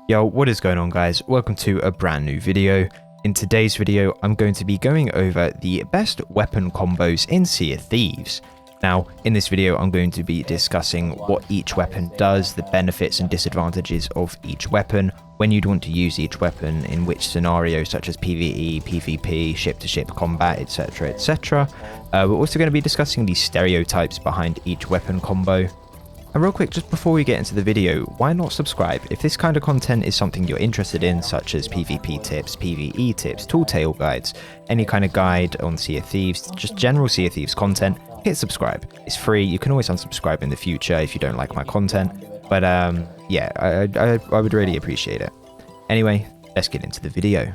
Yo, what is going on, guys? Welcome to a brand new video. In today's video, I'm going to be going over the best weapon combos in Sea of Thieves. Now, in this video, I'm going to be discussing what each weapon does, the benefits and disadvantages of each weapon, when you'd want to use each weapon, in which scenario, such as PvE, PvP, ship-to-ship combat, etc, etc. We're also going to be discussing the stereotypes behind each weapon combo. And real quick, just before we get into the video, why not subscribe? If this kind of content is something you're interested in, such as PvP tips, PvE tips, tool tale guides, any kind of guide on Sea of Thieves, just general Sea of Thieves content, hit subscribe. It's free. You can always unsubscribe in the future if you don't like my content. But yeah, I would really appreciate it. Anyway, let's get into the video.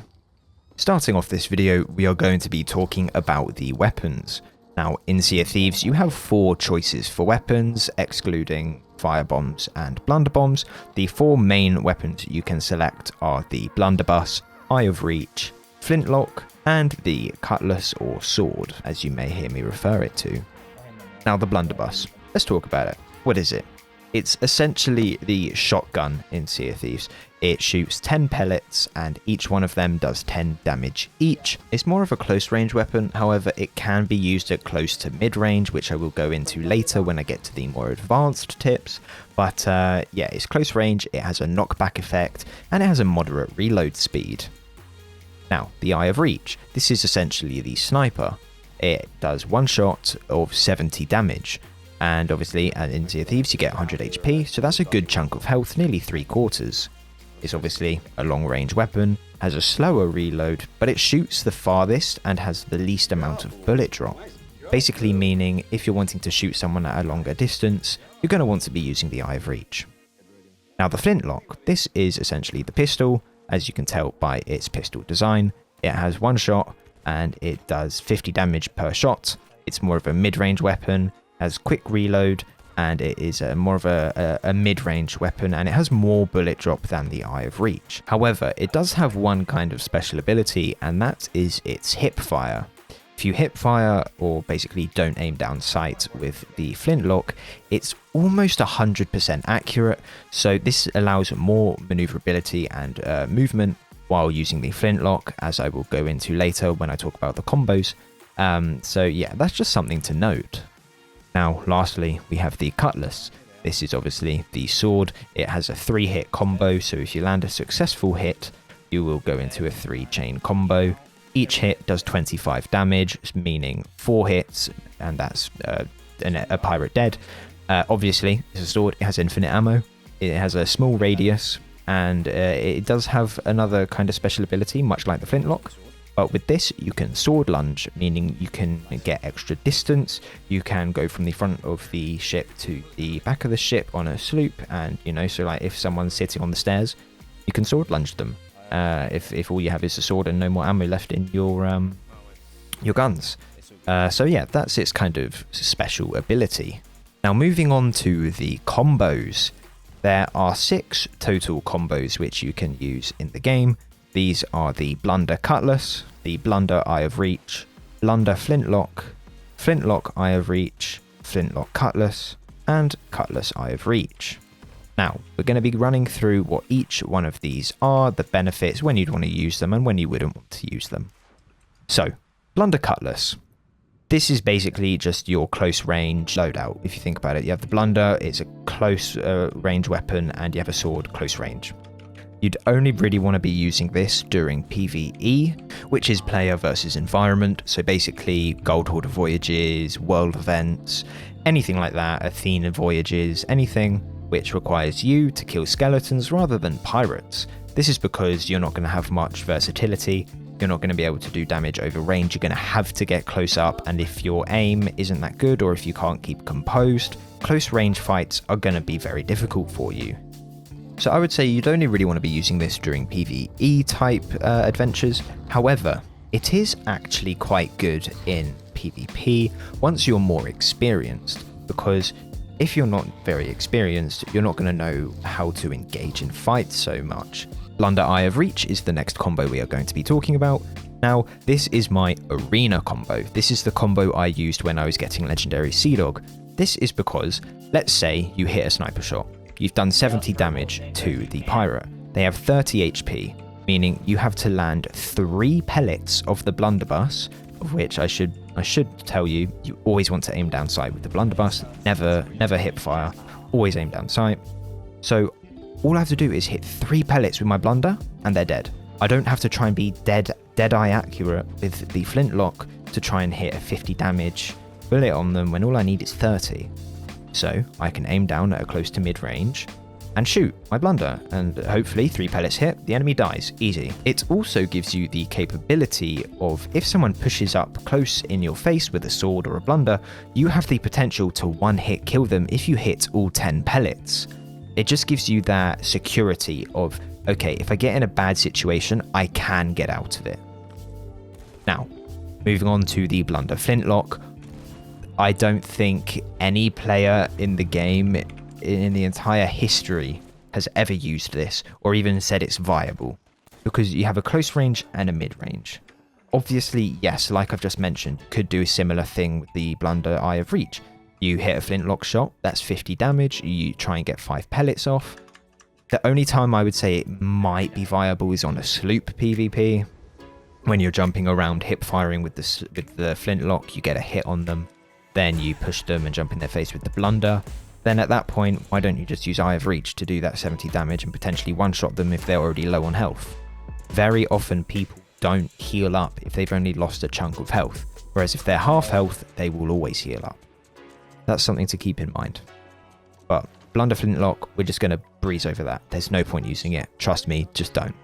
Starting off this video, we are going to be talking about the weapons. Now, in Sea of Thieves, you have 4 choices for weapons, excluding firebombs and blunderbombs. The 4 main weapons you can select are the blunderbuss, Eye of Reach, flintlock, and the cutlass or sword, as you may hear me refer it to. Now, the blunderbuss. Let's talk about it. What is it? It's essentially the shotgun in Sea of Thieves. It shoots 10 pellets and each one of them does 10 damage each. It's more of a close range weapon, however it can be used at close to mid range, which I will go into later when I get to the more advanced tips. But yeah, it's close range, it has a knockback effect, and it has a moderate reload speed. Now, the Eye of Reach. This is essentially the sniper. It does 1 shot of 70 damage. And obviously, in Sea of Thieves, you get 100 HP, so that's a good chunk of health, nearly 3/4. It's obviously a long-range weapon, has a slower reload, but it shoots the farthest and has the least amount of bullet drop. Basically meaning, if you're wanting to shoot someone at a longer distance, you're going to want to be using the Eye of Reach. Now, the flintlock. This is essentially the pistol, as you can tell by its pistol design. It has 1 shot, and it does 50 damage per shot. It's more of a mid-range weapon, has quick reload, and it is more of a mid-range weapon, and it has more bullet drop than the Eye of Reach. However, it does have one kind of special ability, and that is its hip fire. If you hip fire, or basically don't aim down sight with the flintlock, it's almost 100% accurate, so this allows more maneuverability and movement while using the flintlock, as I will go into later when I talk about the combos. So yeah, that's just something to note. Now, lastly, we have the cutlass. This is obviously the sword. It has a 3-hit combo, so if you land a successful hit, you will go into a 3-chain combo. Each hit does 25 damage, meaning 4 hits, and that's a pirate dead. Obviously, it's a sword. It has infinite ammo. It has a small radius, and it does have another kind of special ability, much like the flintlock. But with this, you can sword lunge, meaning you can get extra distance. You can go from the front of the ship to the back of the ship on a sloop, and so like if someone's sitting on the stairs, you can sword lunge them. If all you have is a sword and no more ammo left in your guns. So yeah, that's its kind of special ability. Now, moving on to the combos, there are 6 total combos which you can use in the game. These are the Blunder Cutlass, the Blunder Eye of Reach, Blunder Flintlock, Flintlock Eye of Reach, Flintlock Cutlass, and Cutlass Eye of Reach. Now, we're going to be running through what each one of these are, the benefits, when you'd want to use them, and when you wouldn't want to use them. So, Blunder Cutlass. This is basically just your close range loadout. If you think about it, you have the Blunder, it's a close range weapon, and you have a sword, close range. You'd only really want to be using this during PvE, which is player versus environment. So basically, Gold Hoarder voyages, world events, anything like that, Athena voyages, anything which requires you to kill skeletons rather than pirates. This is because you're not going to have much versatility. You're not going to be able to do damage over range. You're going to have to get close up, and if your aim isn't that good, or if you can't keep composed, close range fights are going to be very difficult for you. So I would say you'd only really want to be using this during PvE type adventures. However, it is actually quite good in PvP once you're more experienced, because if you're not very experienced, you're not going to know how to engage in fights so much. Blunder Eye of Reach is the next combo we are going to be talking about. Now, this is my arena combo. This is the combo I used when I was getting Legendary Sea Dog. This is because, let's say you hit a sniper shot. You've done 70 damage to the pirate. they have 30 HP, meaning you have to land 3 pellets of the blunderbuss, of which I should tell you, you always want to aim down sight with the blunderbuss, never hip fire, always aim down sight. So all I have to do is hit 3 pellets with my blunder and they're dead. I don't have to try and be dead-eye accurate with the flintlock to try and hit a 50 damage bullet on them when all I need is 30. So I can aim down at a close to mid-range and shoot my blunder, and hopefully 3 pellets hit, the enemy dies, easy. It also gives you the capability of, if someone pushes up close in your face with a sword or a blunder, you have the potential to one-hit kill them if you hit all 10 pellets. It just gives you that security of, okay, if I get in a bad situation, I can get out of it. Now, moving on to the blunder flintlock, I don't think any player in the game in the entire history has ever used this or even said it's viable, because you have a close range and a mid range. Obviously, yes, like I've just mentioned, you could do a similar thing with the blunder Eye of Reach. You hit a flintlock shot, that's 50 damage, you try and get 5 pellets off. The only time I would say it might be viable is on a sloop PvP. When you're jumping around hip firing with the flintlock, you get a hit on them, then you push them and jump in their face with the blunder. Then at that point, why don't you just use Eye of Reach to do that 70 damage and potentially one-shot them if they're already low on health? Very often people don't heal up if they've only lost a chunk of health, whereas if they're half health, they will always heal up. That's something to keep in mind. But blunder flintlock, we're just going to breeze over that. There's no point using it. Trust me, just don't.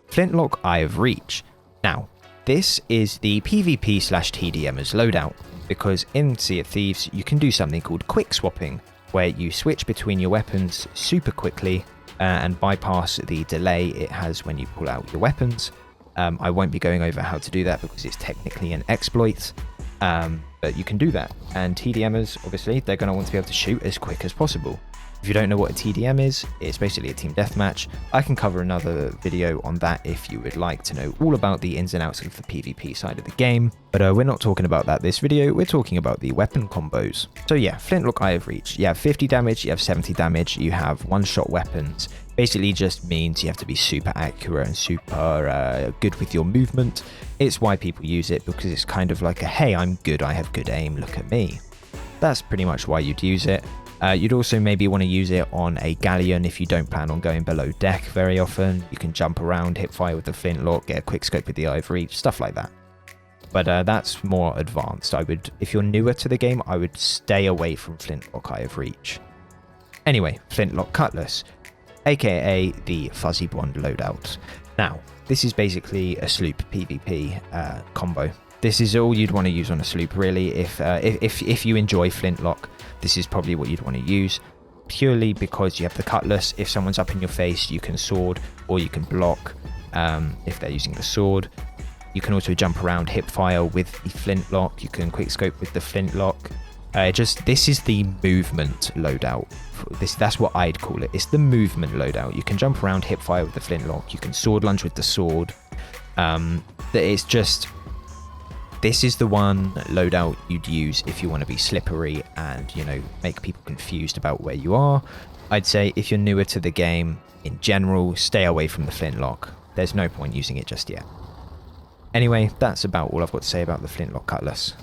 Flintlock Eye of Reach. Now, this is the PvP/TDMers loadout, because in Sea of Thieves, you can do something called quick swapping, where you switch between your weapons super quickly and bypass the delay it has when you pull out your weapons. I won't be going over how to do that because it's technically an exploit, but you can do that. And TDMers, obviously, they're going to want to be able to shoot as quick as possible. If you don't know what a TDM is, it's basically a team deathmatch. I can cover another video on that if you would like to know all about the ins and outs of the PvP side of the game. But we're not talking about that this video, we're talking about the weapon combos. So yeah, Flintlock Eye of Reach. You have 50 damage, you have 70 damage, you have one-shot weapons. Basically just means you have to be super accurate and super good with your movement. It's why people use it, because it's kind of like a, hey, I'm good, I have good aim, look at me. That's pretty much why you'd use it. You'd also maybe want to use it on a galleon if you don't plan on going below deck very often. You can jump around, hip fire with the flintlock, get a quick scope with the Eye of Reach, stuff like that. But that's more advanced. If you're newer to the game, I would stay away from Flintlock Eye of Reach. Anyway, Flintlock Cutlass, aka the Fuzzy Blonde loadout. Now, this is basically a sloop PvP combo. This is all you'd want to use on a sloop, really. If you enjoy Flintlock, this is probably what you'd want to use, purely because you have the cutlass. If someone's up in your face, you can sword or you can block if they're using the sword. You can also jump around, hip fire with the flintlock. You can quick scope with the flintlock. This is the movement loadout. That's what I'd call it. It's the movement loadout. You can jump around, hip fire with the flintlock. You can sword lunge with the sword. It's just... This is the one loadout you'd use if you want to be slippery and, you know, make people confused about where you are. I'd say if you're newer to the game, in general, stay away from the flintlock. There's no point using it just yet. Anyway, that's about all I've got to say about the Flintlock Cutlass.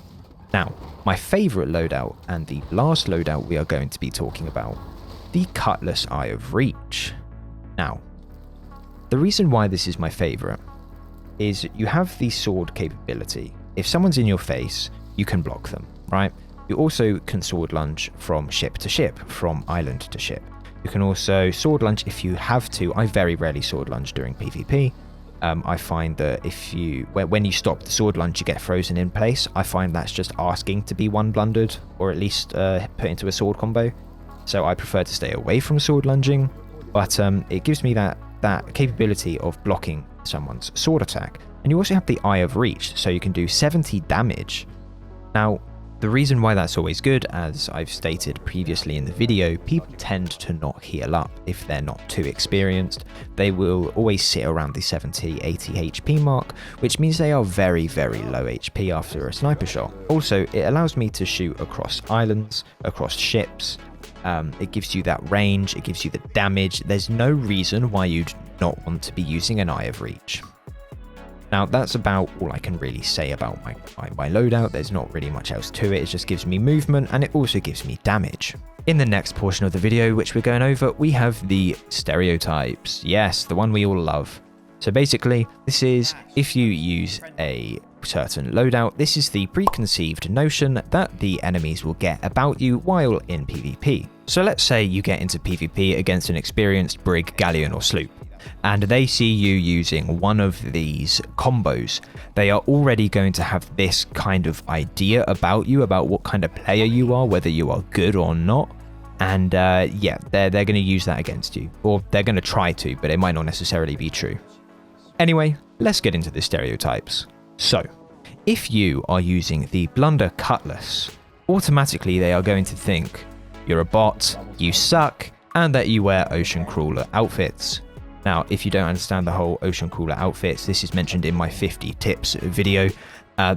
Now, my favourite loadout, and the last loadout we are going to be talking about, the Cutlass Eye of Reach. Now, the reason why this is my favourite is you have the sword capability. If someone's in your face, you can block them, right? You also can sword lunge from ship to ship, from island to ship. You can also sword lunge if you have to. I very rarely sword lunge during PvP. I find that when you stop the sword lunge, you get frozen in place. I find that's just asking to be one blundered, or at least put into a sword combo. So I prefer to stay away from sword lunging, but it gives me that capability of blocking someone's sword attack. And you also have the Eye of Reach, so you can do 70 damage. Now, the reason why that's always good, as I've stated previously in the video, people tend to not heal up if they're not too experienced. They will always sit around the 70, 80 HP mark, which means they are very, very low HP after a sniper shot. Also, it allows me to shoot across islands, across ships, It gives you that range, it gives you the damage. There's no reason why you'd not want to be using an Eye of Reach. Now, that's about all I can really say about my loadout. There's not really much else to it. It just gives me movement, and it also gives me damage. In the next portion of the video, which we're going over, we have the stereotypes. Yes, the one we all love. So basically, this is if you use a certain loadout, this is the preconceived notion that the enemies will get about you while in PvP. So let's say you get into PvP against an experienced brig, galleon, or sloop, and they see you using one of these combos. They are already going to have this kind of idea about you, about what kind of player you are, whether you are good or not. And yeah, they're going to use that against you, or they're going to try to, but it might not necessarily be true. Anyway, let's get into the stereotypes. So, if you are using the Blunder Cutlass, automatically they are going to think you're a bot, you suck, and that you wear ocean crawler outfits. Now, if you don't understand the whole ocean crawler outfits, this is mentioned in my 50 tips video.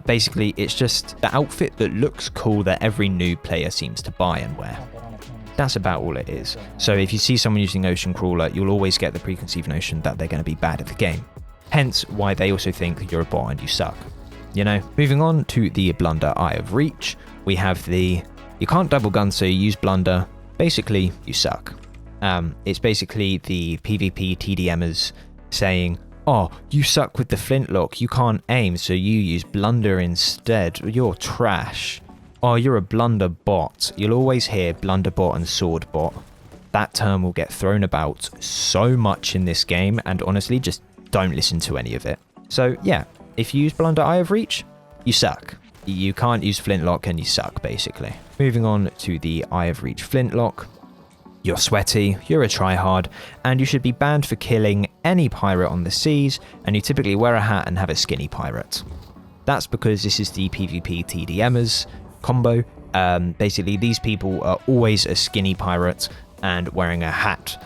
Basically, it's just the outfit that looks cool that every new player seems to buy and wear. That's about all it is. So if you see someone using ocean crawler, you'll always get the preconceived notion that they're going to be bad at the game. Hence why they also think you're a bot and you suck. You know, moving on to the Blunder Eye of Reach, we have the you can't double gun, so you use Blunder. Basically, you suck. It's basically the PvP TDMers saying, oh, you suck with the flintlock, you can't aim, so you use Blunder instead. You're trash. Oh, you're a Blunder bot. You'll always hear Blunder bot and sword bot. That term will get thrown about so much in this game, and honestly, just don't listen to any of it. So yeah, if you use Blunder Eye of Reach, you suck. You can't use Flintlock and you suck, basically. Moving on to the Eye of Reach Flintlock. You're sweaty, you're a tryhard, and you should be banned for killing any pirate on the seas, and you typically wear a hat and have a skinny pirate. That's because this is the PvP TDMers combo. Basically, these people are always a skinny pirate and wearing a hat.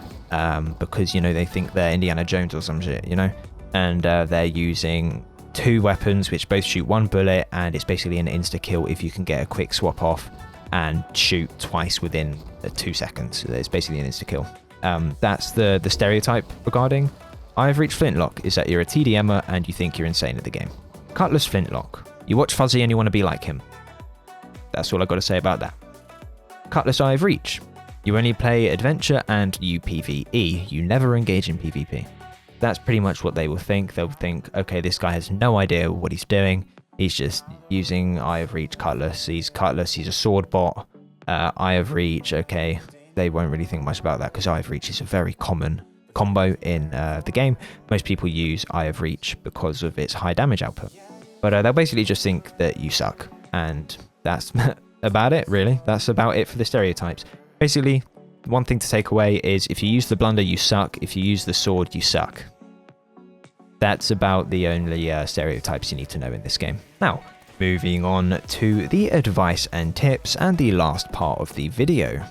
Because, you know, they think they're Indiana Jones or some shit, you know? And they're using 2 weapons which both shoot 1 bullet, and it's basically an insta-kill if you can get a quick swap off and shoot twice within 2 seconds. It's basically an insta-kill. That's the stereotype regarding Eye of Reach Flintlock, is that you're a TDMer and you think you're insane at the game. Cutlass Flintlock. You watch Fuzzy and you want to be like him. That's all I've got to say about that. Cutlass Eye of Reach. You only play adventure and you PvE. You never engage in PvP. That's pretty much what they will think. They'll think, okay, this guy has no idea what he's doing. He's just using Eye of Reach Cutlass. He's Cutlass, he's a sword bot. Eye of Reach, okay. They won't really think much about that because Eye of Reach is a very common combo in the game. Most people use Eye of Reach because of its high damage output. But they'll basically just think that you suck. And that's about it, really. That's about it for the stereotypes. Basically, one thing to take away is if you use the Blunder, you suck. If you use the sword, you suck. That's about the only stereotypes you need to know in this game. Now, moving on to the advice and tips and the last part of the video.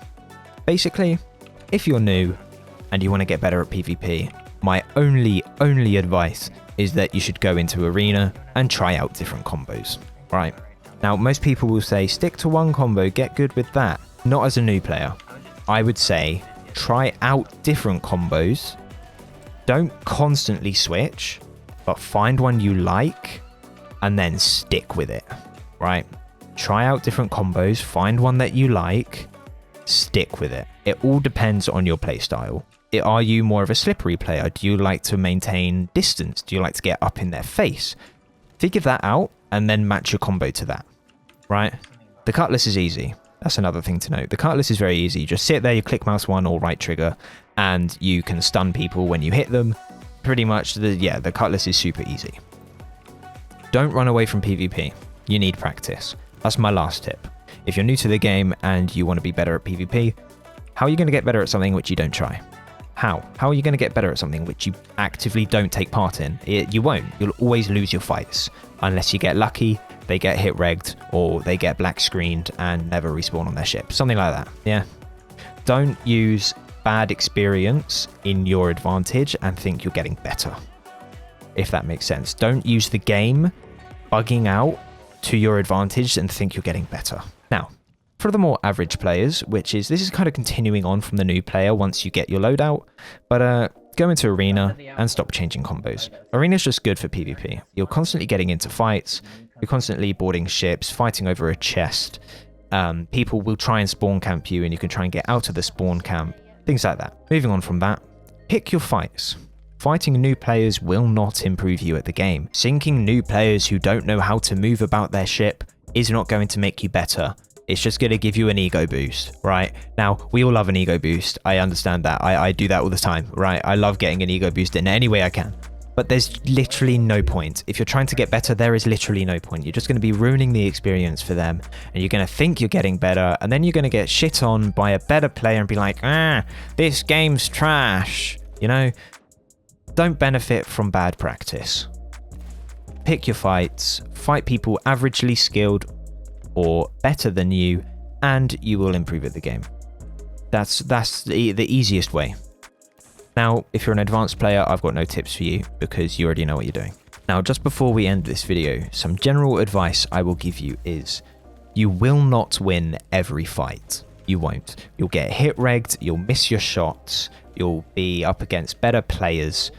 Basically, if you're new and you want to get better at PvP, my only advice is that you should go into Arena and try out different combos, right? Now, most people will say, stick to one combo, get good with that. Not as a new player. I would say, try out different combos. Don't constantly switch, but find one you like and then stick with it, right? Try out different combos, find one that you like, stick with it. It all depends on your playstyle. Are you more of a slippery player? Do you like to maintain distance? Do you like to get up in their face? Figure that out and then match your combo to that, right? The Cutlass is easy. That's another thing to note. The Cutlass is very easy. You just sit there, you click mouse 1 or right trigger, and you can stun people when you hit them. Pretty much, the Cutlass is super easy. Don't run away from PvP. You need practice. That's my last tip. If you're new to the game and you want to be better at PvP, how are you going to get better at something which you don't try? How are you going to get better at something which you actively don't take part in? You won't. You'll always lose your fights. Unless you get lucky, they get hit regged, or they get black screened and never respawn on their ship. Something like that, yeah? Don't use bad experience in your advantage and think you're getting better. If that makes sense. Don't use the game bugging out to your advantage and think you're getting better. Now, For the more average players, this is kind of continuing on from the new player once you get your loadout, but go into Arena and stop changing combos. Arena's just good for PvP. You're constantly getting into fights, you're constantly boarding ships, fighting over a chest. People will try and spawn camp you and you can try and get out of the spawn camp, things like that. Moving on from that, pick your fights. Fighting new players will not improve you at the game. Sinking new players who don't know how to move about their ship is not going to make you better. It's just going to give you an ego boost, right? Now, we all love an ego boost. I understand that. I do that all the time, right? I love getting an ego boost in any way I can. But there's literally no point. If you're trying to get better, there is literally no point. You're just going to be ruining the experience for them. And you're going to think you're getting better. And then you're going to get shit on by a better player and be like, this game's trash. You know? Don't benefit from bad practice. Pick your fights. Fight people averagely skilled or better than you, and you will improve at the game. That's the easiest way. Now, if you're an advanced player, I've got no tips for you because you already know what you're doing. Now, just before we end this video, some general advice I will give you is you will not win every fight. You won't. You'll get hit regged, you'll miss your shots, you'll be up against better players.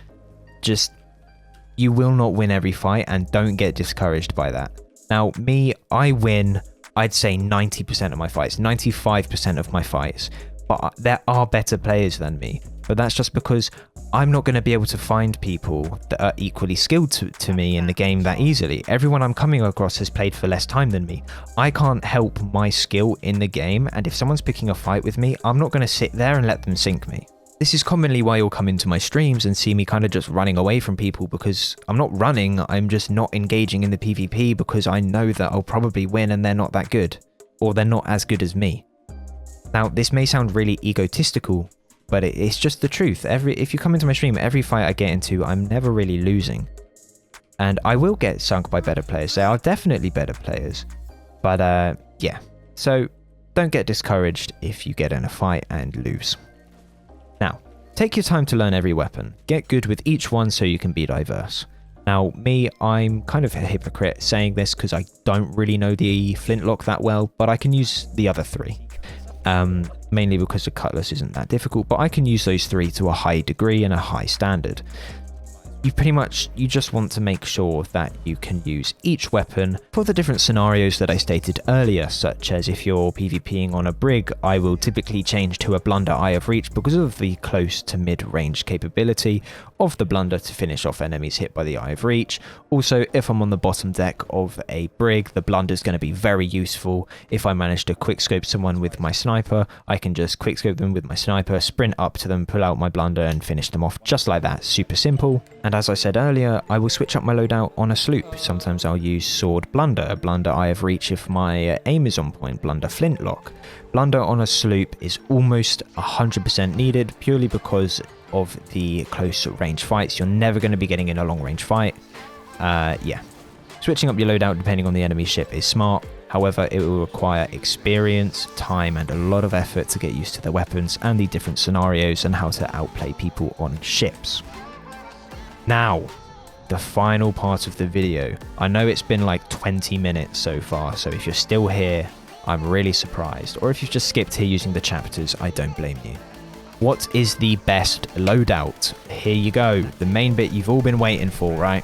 You will not win every fight, and don't get discouraged by that. Now, me, I win, I'd say 90% of my fights, 95% of my fights, but there are better players than me. But that's just because I'm not going to be able to find people that are equally skilled to me in the game that easily. Everyone I'm coming across has played for less time than me. I can't help my skill in the game, and if someone's picking a fight with me, I'm not going to sit there and let them sink me. This is commonly why you'll come into my streams and see me kind of just running away from people, because I'm not running, I'm just not engaging in the PvP because I know that I'll probably win and they're not that good, or they're not as good as me. Now, this may sound really egotistical, but it's just the truth. If you come into my stream, every fight I get into, I'm never really losing. And I will get sunk by better players. There are definitely better players. But yeah, so don't get discouraged if you get in a fight and lose. Now, take your time to learn every weapon. Get good with each one so you can be diverse. Now, me, I'm kind of a hypocrite saying this because I don't really know the flintlock that well, but I can use the other three. Mainly because the cutlass isn't that difficult, but I can use those three to a high degree and a high standard. You just want to make sure that you can use each weapon for the different scenarios that I stated earlier, such as if you're PvPing on a brig, I will typically change to a blunder Eye of Reach because of the close to mid-range capability of the blunder to finish off enemies hit by the Eye of Reach. Also, if I'm on the bottom deck of a brig, the blunder is going to be very useful. If I manage to quickscope someone with my sniper, I can just quickscope them with my sniper, sprint up to them, pull out my blunder and finish them off just like that. Super simple. And as I said earlier, I will switch up my loadout on a sloop. Sometimes I'll use sword blunder, blunder Eye of Reach if my aim is on point, blunder flintlock. Blunder on a sloop is almost 100% needed purely because of the close range fights. You're never going to be getting in a long range fight. Yeah. Switching up your loadout depending on the enemy ship is smart. However, it will require experience, time, and a lot of effort to get used to the weapons and the different scenarios and how to outplay people on ships. Now, the final part of the video. I know it's been like 20 minutes so far, so if you're still here, I'm really surprised. Or if you've just skipped here using the chapters, I don't blame you. What is the best loadout? Here you go, the main bit you've all been waiting for, right?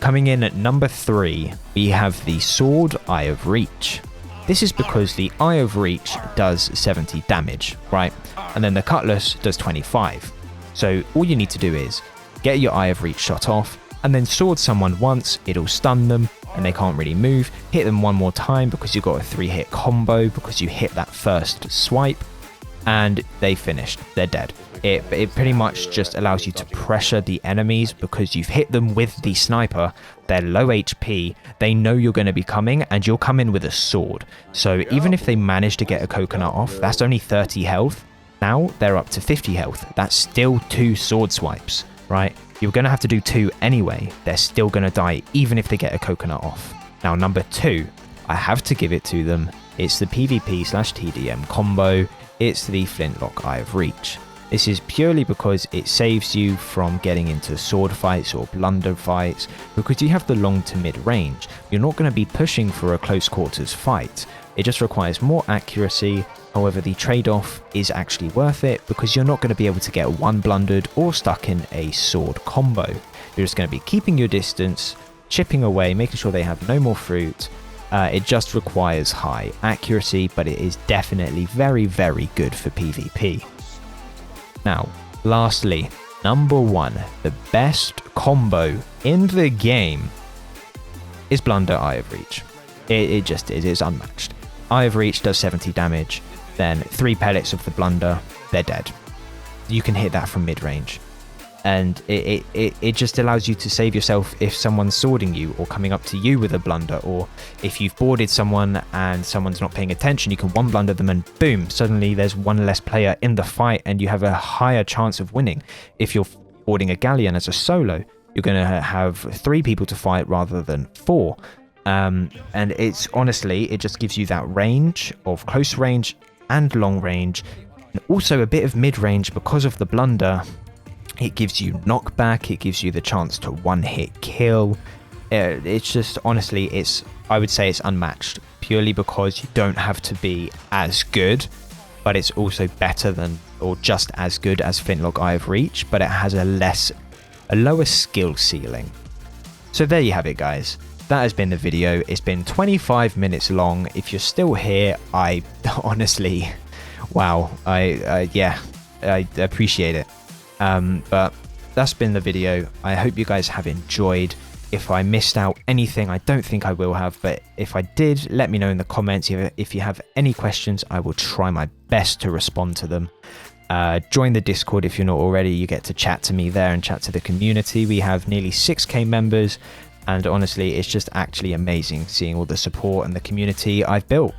Coming in at number 3, we have the Sword Eye of Reach. This is because the Eye of Reach does 70 damage, right? And then the Cutlass does 25. So all you need to do is get your Eye of Reach shot off, and then sword someone once, it'll stun them, and they can't really move. Hit them one more time because you got a 3-hit combo, because you hit that first swipe, and they finished. They're dead. It pretty much just allows you to pressure the enemies because you've hit them with the sniper. They're low HP, they know you're going to be coming, and you'll come in with a sword. So even if they manage to get a coconut off, that's only 30 health. Now they're up to 50 health. That's still 2 sword swipes. Right, you're going to have to do 2 anyway. They're still going to die even if they get a coconut off. Now, number 2, I have to give it to them. It's the PvP/TDM combo. It's the Flintlock Eye of Reach. This is purely because it saves you from getting into sword fights or blunder fights because you have the long to mid range. You're not going to be pushing for a close quarters fight. It just requires more accuracy. However, the trade-off is actually worth it because you're not going to be able to get one blundered or stuck in a sword combo. You're just going to be keeping your distance, chipping away, making sure they have no more fruit. It just requires high accuracy, but it is definitely very, very good for PvP. Now, lastly, number 1, the best combo in the game is Blunder Eye of Reach. It just is, it's unmatched. Eye of Reach does 70 damage, then 3 pellets of the Blunder, they're dead. You can hit that from mid-range. And it just allows you to save yourself if someone's swording you or coming up to you with a Blunder, or if you've boarded someone and someone's not paying attention, you can one Blunder them and boom, suddenly there's one less player in the fight and you have a higher chance of winning. If you're boarding a galleon as a solo, you're going to have 3 people to fight rather than 4. And it's honestly, it just gives you that range of close range and long range, and also a bit of mid-range because of the Blunder. It gives you knockback, it gives you the chance to one-hit kill. It's just, honestly, I would say it's unmatched, purely because you don't have to be as good, but it's also better than, or just as good as Flintlock Eye of Reach, but it has a lower skill ceiling. So there you have it, guys. That has been the video. It's been 25 minutes long. If you're still here, I honestly, wow, I appreciate it. But that's been the video. I hope you guys have enjoyed. If I missed out anything, I don't think I will have, but if I did, let me know in the comments. If you have any questions, I will try my best to respond to them. Join the Discord if you're not already. You get to chat to me there and chat to the community. We have nearly 6k members, and honestly, it's just actually amazing seeing all the support and the community I've built.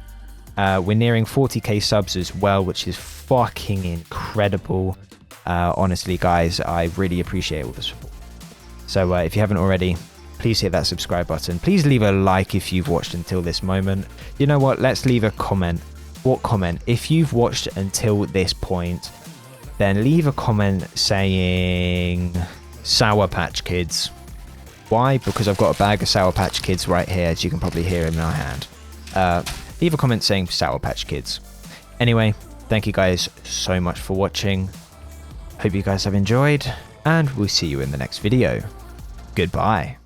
We're nearing 40k subs as well, which is fucking incredible. Honestly, guys, I really appreciate all the support. So if you haven't already, please hit that subscribe button. Please leave a like if you've watched until this moment. You know what? Let's leave a comment. What comment? If you've watched until this point, then leave a comment saying Sour Patch Kids. Why? Because I've got a bag of Sour Patch Kids right here, as you can probably hear in my hand. Leave a comment saying Sour Patch Kids. Anyway, thank you guys so much for watching. Hope you guys have enjoyed, and we'll see you in the next video. Goodbye.